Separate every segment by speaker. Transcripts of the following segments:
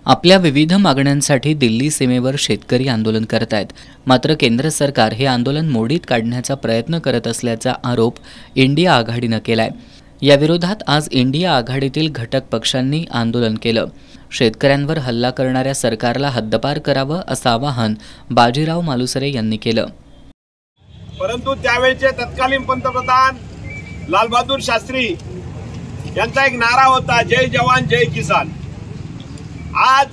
Speaker 1: आपल्या विविध मागण्यांसाठी दिल्ली सीमेवर शेतकरी आंदोलन करत आहेत। मात्र केंद्र सरकार हे आंदोलन मोडीत काढण्याचा प्रयत्न करत असल्याचा आरोप इंडिया आघाडीने केलाय। या विरोधात आज इंडिया आघाडीतील घटक पक्षांनी आंदोलन केलं। शेतकऱ्यांवर हल्ला करणाऱ्या सरकारला हद्दपार करावं असं आवाहन बाजीराव मालुसरे यांनी केलं।
Speaker 2: परंतु त्यावेळचे तत्कालीन पंतप्रधान लालबहादूर शास्त्री यांचा एक नारा होता, जय जवान जय किसान। आज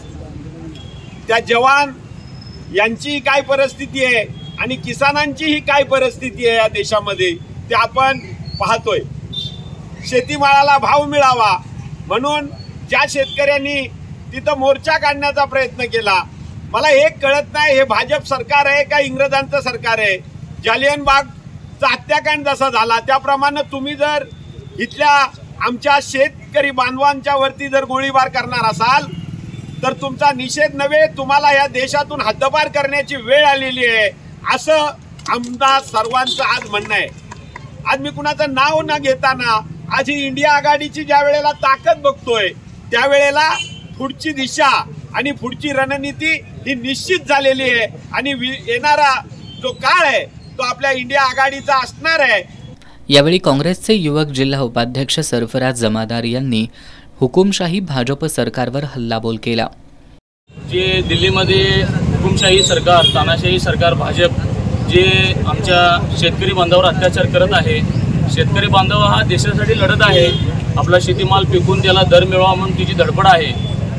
Speaker 2: त्या जवान यांची काय परिस्थिती आहे आणि किसानांचीही काय परिस्थिती आहे या देशामध्ये ते आपण पाहतोय। शेतीमालाला भाव मिळावा म्हणून ज्या शेतकऱ्यांनी तिथं मोर्चा काढण्याचा प्रयत्न केला, मला हे कळत नाही हे भाजप सरकार आहे का इंग्रजांचं सरकार आहे। जालियनबागचा हत्याकांड जसा झाला त्याप्रमाणे तुम्ही जर इथल्या आमच्या शेतकरी बांधवांच्या वरती जर गोळीबार करणार असाल तर तुमचा निषेध नव्हे, तुम्हाला या देशातून हद्दपार करण्याची वेळ आलेली आहे असं आमदार सर्वांचं आज म्हणणं आहे। आज मी कुणाचं नाव न घेताना आज ही इंडिया आघाडीची ज्या वेळेला ताकद बघतोय त्यावेळेला पुढची दिशा आणि पुढची रणनीती ही निश्चित झालेली आहे आणि येणारा जो काळ आहे तो आपल्या इंडिया आघाडीचा असणार आहे।
Speaker 1: यावेळी काँग्रेसचे युवक जिल्हा उपाध्यक्ष सरफराज जमादार यांनी हुकुमशाही भाजप सरकारवर हल्लाबोल केला।
Speaker 3: जे दिल्लीमध्ये हुकुमशाही सरकार, तानाशाही सरकार भाजप जे आमच्या शेतकरी बांधवावर अत्याचार करत आहे, शेतकरी बांधव हा देशासाठी लढत आहे, आपला शेतीमाल पिकून त्याला दर मिळावा म्हणून तिची धडपड आहे,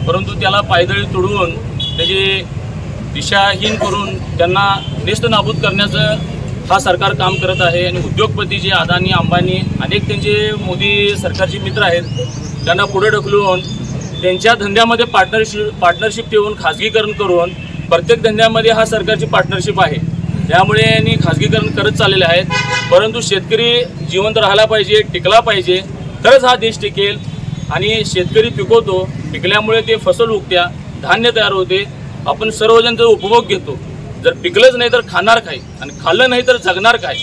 Speaker 3: परंतु त्याला पायदळी तोडून त्याची दिशाहीन करून त्यांना नेस्तनाबूद करण्याचं हा सरकार काम करत आहे। आणि उद्योगपती जे अदानी अंबानी अनेक त्यांचे मोदी सरकारचे मित्र आहेत त्यांना पुढे ढकलून त्यांच्या धंद्यामध्ये पार्टनरशिप ठेवून खाजगीकरण करून प्रत्येक धंद्यामध्ये हा सरकारची पार्टनरशिप आहे, त्यामुळे यांनी खाजगीकरण करत चाललेले आहेत। परंतु शेतकरी जिवंत राहायला पाहिजे, टिकला पाहिजे, तरच हा देश टिकेल। आणि शेतकरी पिकवतो, पिकल्यामुळे ते फसल उगत्या, धान्य तयार होते, आपण सर्वजण त्याचा उपभोग घेतो। जर पिकलंच नाही तर खाणार काय आणि खाल्लं नाही तर जगणार काय।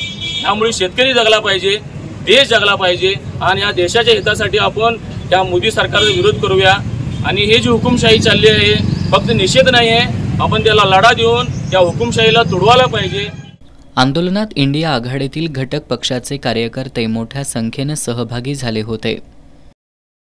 Speaker 3: त्यामुळे शेतकरी जगला पाहिजे, देश जगला पाहिजे आणि या देशाच्या हितासाठी आपण त्या मोदी सरकारचा विरोध करूया। आणि हे जी हुकुमशाही चालली आहे फक्त निषेध नाही आहे, आपण त्याला लढा देऊन त्या हुकुमशाहीला तुडवायला पाहिजे।
Speaker 1: आंदोलनात इंडिया आघाडीतील घटक पक्षाचे कार्यकर्ते मोठ्या संख्येने सहभागी झाले होते।